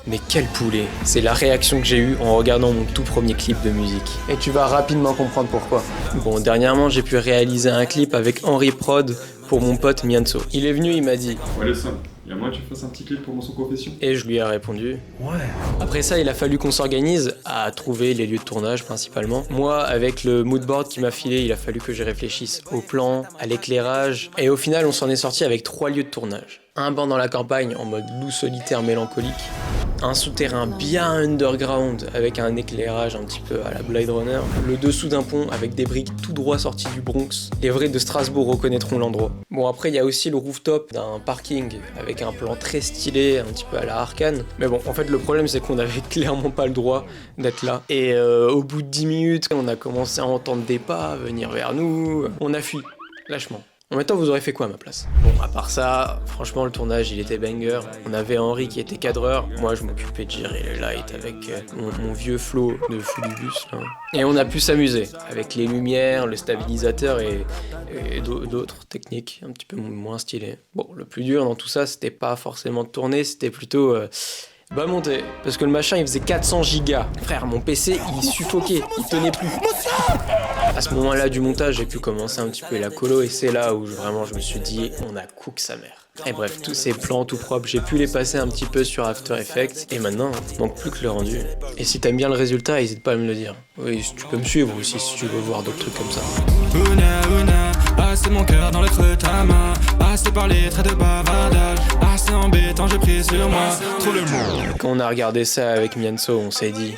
Mais quel poulet! C'est la réaction que j'ai eue en regardant mon tout premier clip de musique. Et tu vas rapidement comprendre pourquoi. Bon, dernièrement, j'ai pu réaliser un clip avec Henry Prod pour mon pote Mianzo. Il est venu, il m'a dit Ouais, Sam, il y a moyen que tu fasses un petit clip pour mon son confession. et je lui ai répondu. Ouais. Après ça, il a fallu qu'on s'organise à trouver les lieux de tournage principalement. Moi, avec le moodboard qu'il m'a filé, il a fallu que je réfléchisse au plan, à l'éclairage. Et au final, on s'en est sorti avec 3 lieux de tournage. Un banc dans la campagne en mode loup solitaire mélancolique. Un souterrain bien underground avec un éclairage un petit peu à la Blade Runner. Le dessous d'un pont avec des briques tout droit sorties du Bronx. Les vrais de Strasbourg reconnaîtront l'endroit. Bon, après, il y a aussi le rooftop d'un parking avec un plan très stylé, un petit peu à la Arcane. Mais bon, en fait, le problème, c'est qu'on avait clairement pas le droit d'être là. Et au bout de 10 minutes, on a commencé à entendre des pas venir vers nous. On a fui, lâchement. En même temps, vous aurez fait quoi à ma place? Bon, à part ça, franchement, le tournage, il était banger. On avait Henri qui était cadreur. Moi, je m'occupais de gérer les lights avec mon vieux flow de Fulibus, là. Et on a pu s'amuser avec les lumières, le stabilisateur et d'autres techniques un petit peu moins stylées. Bon, le plus dur dans tout ça, c'était pas forcément de tourner, c'était plutôt... monter, parce que le machin il faisait 400 gigas. Frère, mon PC il suffoquait, il tenait plus. À ce moment-là du montage, j'ai pu commencer un petit peu la colo et c'est là où vraiment je me suis dit, on a cook sa mère. Et bref, tous ces plans tout propres, j'ai pu les passer un petit peu sur After Effects et maintenant, il manque plus que le rendu. Et si t'aimes bien le résultat, n'hésite pas à me le dire. Oui, tu peux me suivre aussi si tu veux voir d'autres trucs comme ça. C'est mon cœur dans le creux de ta main. C'est par les traits de bavardage. C'est embêtant, j'ai pris sur moi. Trop le monde. Quand on a regardé ça avec Mianzo, on s'est dit